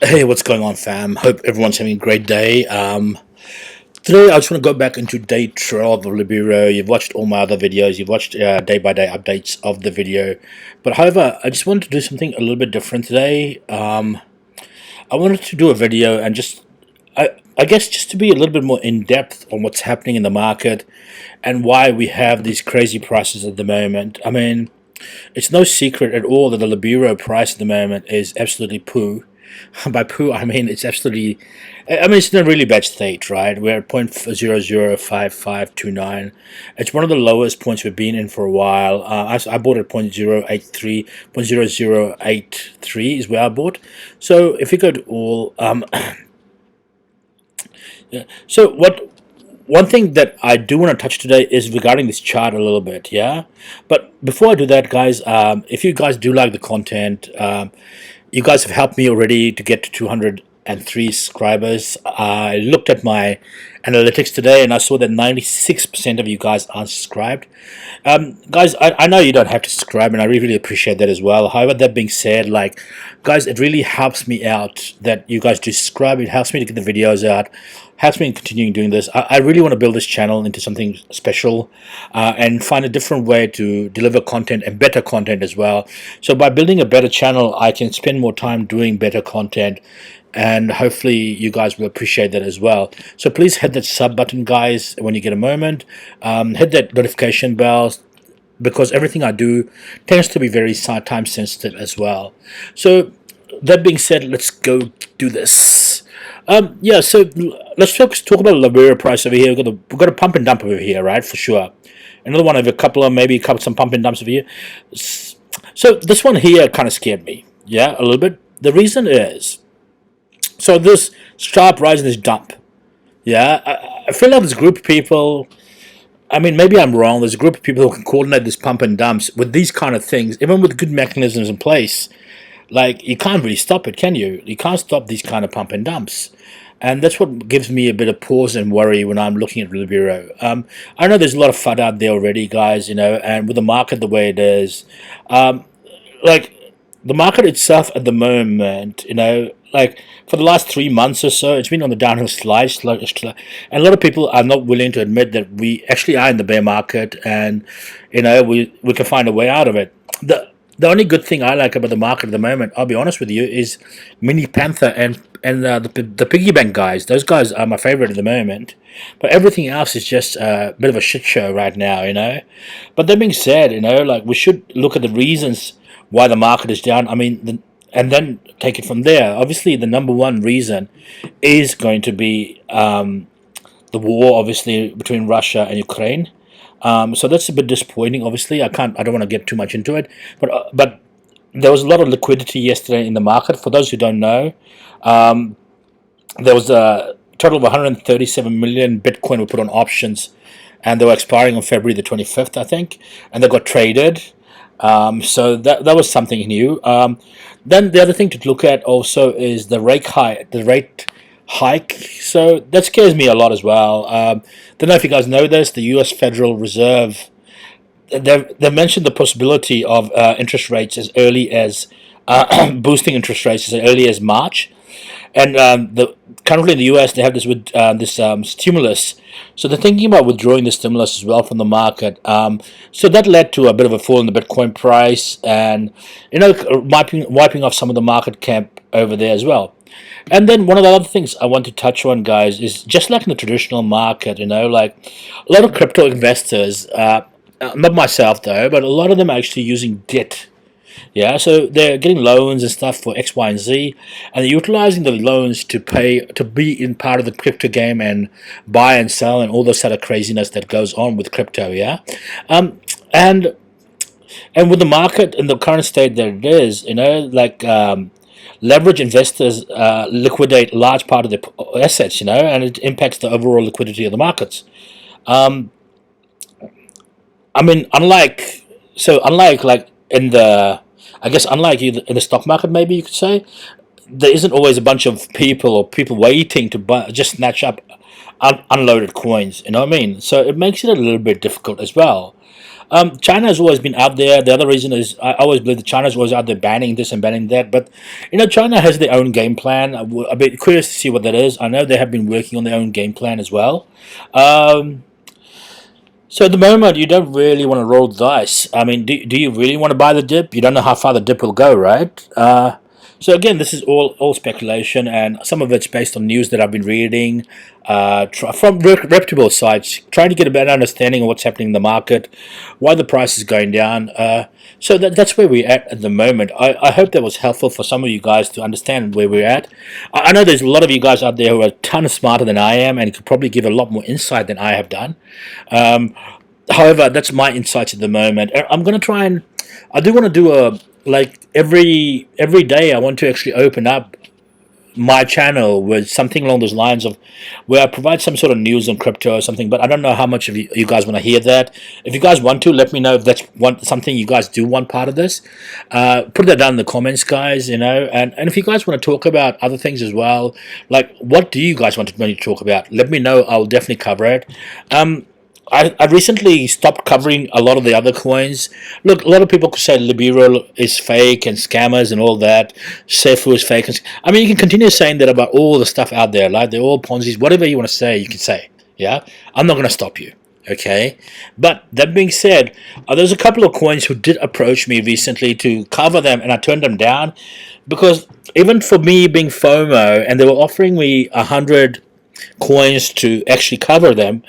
Hey, what's going on, fam? Hope everyone's having a great day. Today, I just want to go back into day 12 of Libero. You've watched all my other videos. You've watched day-by-day updates of the video. But however, I just wanted to do something a little bit different today. I wanted to do a video and I guess just to be a little bit more in-depth on what's happening in the market and why we have these crazy prices at the moment. I mean, it's no secret at all that the Libero price at the moment is absolutely poo. By poo, I mean it's absolutely. I mean it's in a really bad state, right? We're at 0.005529. It's one of the lowest points we've been in for a while. I bought at 0.083, 0.0083 is where I bought. So if you go to all, yeah. So what? One thing that I do want to touch today is regarding this chart a little bit, yeah. But before I do that, guys, if you guys do like the content, you guys have helped me already to get to 203 subscribers. I looked at my analytics today and I saw that 96% of you guys aren't subscribed. Guys, I know you don't have to subscribe, and I really appreciate that as well. However, that being said, like, guys, it really helps me out that you guys do subscribe. It helps me to get the videos out, helps me in continuing doing this. I really want to build this channel into something special and find a different way to deliver content and better content as well. So by building a better channel, I can spend more time doing better content, and hopefully you guys will appreciate that as well. So please hit that sub button, guys, when you get a moment. Hit that notification bell, because everything I do tends to be very time sensitive as well. So that being said, let's go do this. Yeah, so let's talk about the Libero price over here. We've got a pump and dump over here, right? For sure. Another one of a couple of some pump and dumps over here. So this one here kind of scared me, yeah, a little bit. The reason is, so this sharp rise in this dump, yeah, I feel like this group of people. I mean, maybe I'm wrong. There's a group of people who can coordinate this pump and dumps with these kind of things, even with good mechanisms in place. Like, you can't really stop it, can you? You can't stop these kind of pump and dumps. And that's what gives me a bit of pause and worry when I'm looking at Libero. I know there's a lot of FUD out there already, guys, you know, and with the market the way it is, like, the market itself at the moment, you know, like for the last 3 months or so, it's been on the downhill slide, and a lot of people are not willing to admit that we actually are in the bear market, and you know we can find a way out of it. The only good thing I like about the market at the moment, I'll be honest with you, is Mini Panther and the piggy bank guys. Those guys are my favorite at the moment, but everything else is just a bit of a shit show right now, you know. But that being said, you know, like, we should look at the reasons why the market is down. I mean, and then take it from there. Obviously, the number one reason is going to be the war, obviously, between Russia and Ukraine. So that's a bit disappointing. Obviously, I don't want to get too much into it, but there was a lot of liquidity yesterday in the market. For those who don't know, there was a total of 137 million Bitcoin were put on options, and they were expiring on February the 25th, I think, and they got traded. So that was something new. Then the other thing to look at also is the rate hike. So that scares me a lot as well. Don't know if you guys know this. The U.S. Federal Reserve, they mentioned the possibility of interest rates as early as boosting interest rates as early as March. And currently in the U.S. they have this with this stimulus, so they're thinking about withdrawing the stimulus as well from the market. So that led to a bit of a fall in the Bitcoin price, and you know, wiping off some of the market cap over there as well. And then one of the other things I want to touch on, guys, is just like in the traditional market, you know, like a lot of crypto investors, not myself though, but a lot of them are actually using debt. Yeah, so they're getting loans and stuff for X, Y, and Z, and they're utilizing the loans to be in part of the crypto game and buy and sell and all this sort of craziness that goes on with crypto. Yeah, and with the market in the current state that it is, you know, like, leverage investors liquidate a large part of their assets, you know, and it impacts the overall liquidity of the markets. Um, I mean, unlike like in the, I guess unlike in the stock market, maybe you could say, there isn't always a bunch of people waiting to buy, just snatch up unloaded coins. You know what I mean? So it makes it a little bit difficult as well. China has always been out there. The other reason is I always believe that China's always out there banning this and banning that. But China has their own game plan. I'm a bit curious to see what that is. I know they have been working on their own game plan as well. Um, so at the moment, you don't really want to roll the dice. I mean, do you really want to buy the dip? You don't know how far the dip will go, right? So again, this is all speculation, and some of it's based on news that I've been reading from reputable sites, trying to get a better understanding of what's happening in the market, why the price is going down. So that's where we're at the moment. I hope that was helpful for some of you guys to understand where we're at. I know there's a lot of you guys out there who are a ton smarter than I am and could probably give a lot more insight than I have done. Um, However, that's my insights at the moment. I'm going to try and I do want to do a like every day. I want to actually open up my channel with something along those lines of where I provide some sort of news on crypto or something. But I don't know how much of you guys want to hear that. If you guys want to, let me know if that's something you guys do want part of this. Put that down in the comments, guys. And if you guys want to talk about other things as well, like what do you guys want me to talk about? Let me know. I'll definitely cover it. I recently stopped covering a lot of the other coins. Look, a lot of people could say Libero is fake and scammers and all that. Sefu is fake. I mean, you can continue saying that about all the stuff out there. Like, they're all Ponzi's. Whatever you want to say, you can say. Yeah? I'm not going to stop you. Okay? But that being said, there's a couple of coins who did approach me recently to cover them, and I turned them down because even for me being FOMO, and they were offering me 100 coins to actually cover them.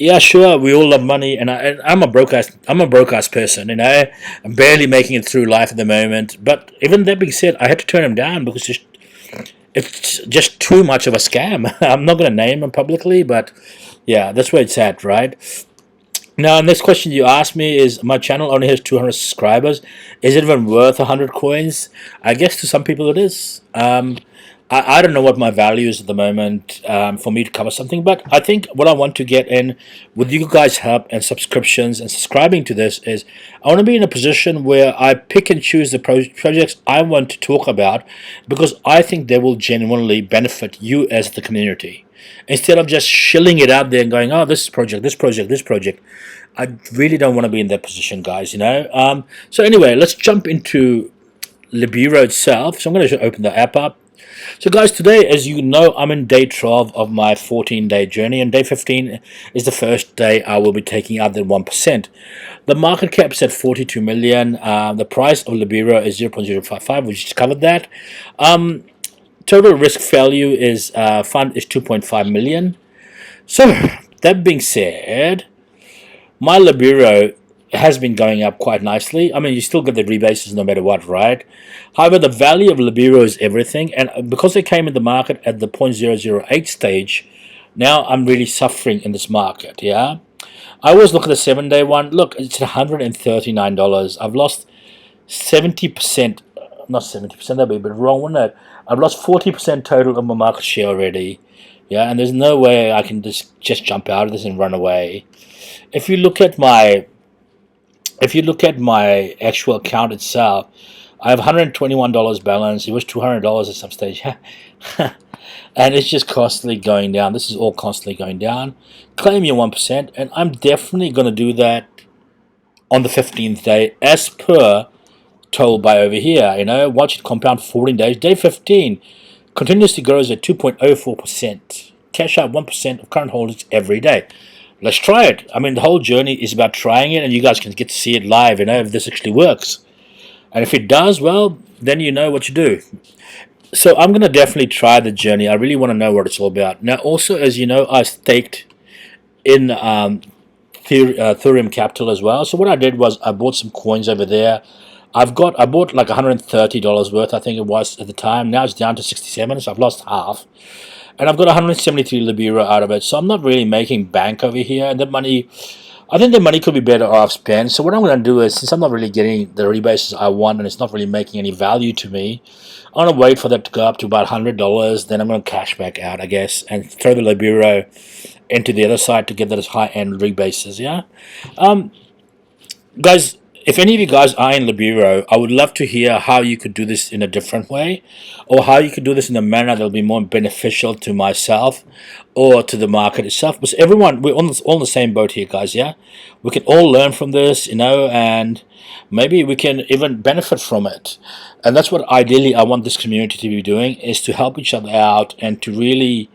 Yeah, sure. We all love money, and I'm a broke ass. I'm a broke ass person. I'm barely making it through life at the moment. But even that being said, I had to turn him down because it's just too much of a scam. I'm not going to name him publicly, but yeah, that's where it's at, right? Now, next question you asked me is: my channel only has 200 subscribers. Is it even worth 100 coins? I guess to some people it is. I don't know what my value is at the moment for me to cover something, but I think what I want to get in with you guys' help and subscriptions and subscribing to this is I want to be in a position where I pick and choose the projects I want to talk about because I think they will genuinely benefit you as the community. Instead of just shilling it out there and going, oh, this project, this project, this project. I really don't want to be in that position, guys. So anyway, let's jump into Libero itself. So I'm going to open the app up. So guys, today, as you know, I'm in day 12 of my 14-day journey, and day 15 is the first day I will be taking out the 1%. The market cap is at 42 million. The price of Libero is 0.055. We just covered that. Total risk value is fund is 2.5 million. So that being said, my Libero has been going up quite nicely. I mean, you still get the rebases no matter what, right? However, the value of Libero is everything, and because they came in the market at the 0.008 stage, now I'm really suffering in this market, yeah? I always look at the 7-day one. Look, it's $139. I've lost 70%, not 70%, that'd be a bit wrong, wouldn't it? I've lost 40% total of my market share already, yeah? And there's no way I can just jump out of this and run away. If you look at my actual account itself, I have $121 balance. It was $200 at some stage. And it's just constantly going down. This is all constantly going down. Claim your 1%, and I'm definitely going to do that on the 15th day, as per told by over here. Watch it compound for 14 days. Day 15 continuously grows at 2.04%. Cash out 1% of current holdings every day. Let's try it. I mean, the whole journey is about trying it, and you guys can get to see it live, if this actually works. And if it does, well, then you know what you do. So I'm going to definitely try the journey. I really want to know what it's all about. Now, also, as you know, I staked in Ethereum Capital as well. So what I did was I bought some coins over there. I bought like $130 worth, I think it was at the time. Now it's down to 67, so I've lost half. And I've got 173 Libero out of it, so I'm not really making bank over here. And I think the money could be better off spent. So what I'm going to do is, since I'm not really getting the rebases I want and it's not really making any value to me, I'm going to wait for that to go up to about $100. Then I'm going to cash back out, I guess, and throw the Libero into the other side to get those high-end rebases, yeah? Guys, if any of you guys are in Libero, I would love to hear how you could do this in a different way, or how you could do this in a manner that will be more beneficial to myself or to the market itself. Because everyone, we're all in the same boat here, guys. Yeah, we can all learn from this, and maybe we can even benefit from it. And that's what ideally I want this community to be doing, is to help each other out and to really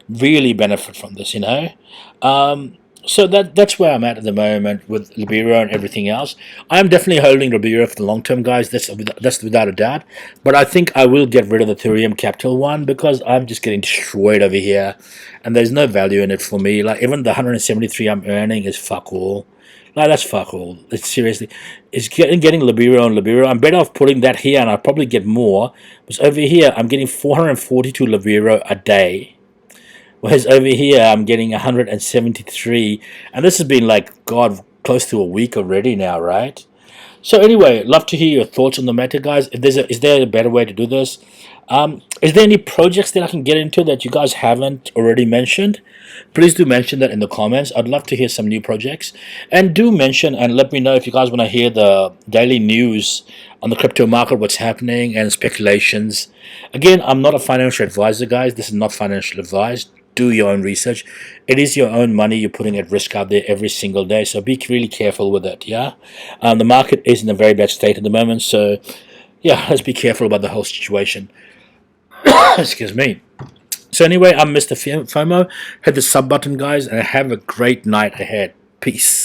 benefit from this. So that's where I'm at the moment with Libero and everything else. I'm definitely holding Libero for the long term, guys. That's without a doubt. But I think I will get rid of the Ethereum Capital one, because I'm just getting destroyed over here, and there's no value in it for me. Like, even the 173 I'm earning is fuck all. Like, that's fuck all. It's seriously, it's getting Libero and Libero. I'm better off putting that here, and I'll probably get more. Because over here I'm getting 442 Libero a day. Whereas over here, I'm getting 173, and this has been like, God, close to a week already now, right? So anyway, love to hear your thoughts on the matter, guys. If is there a better way to do this? Is there any projects that I can get into that you guys haven't already mentioned? Please do mention that in the comments. I'd love to hear some new projects, and do mention and let me know if you guys want to hear the daily news on the crypto market, what's happening, and speculations. Again, I'm not a financial advisor, guys. This is not financial advice. Do your own research. It is your own money you're putting at risk out there every single day, so be really careful with it. Yeah, the market is in a very bad state at the moment, so yeah, let's be careful about the whole situation. Excuse me. So anyway, I'm Mr. FOMO. Hit the sub button, guys, and have a great night ahead. Peace.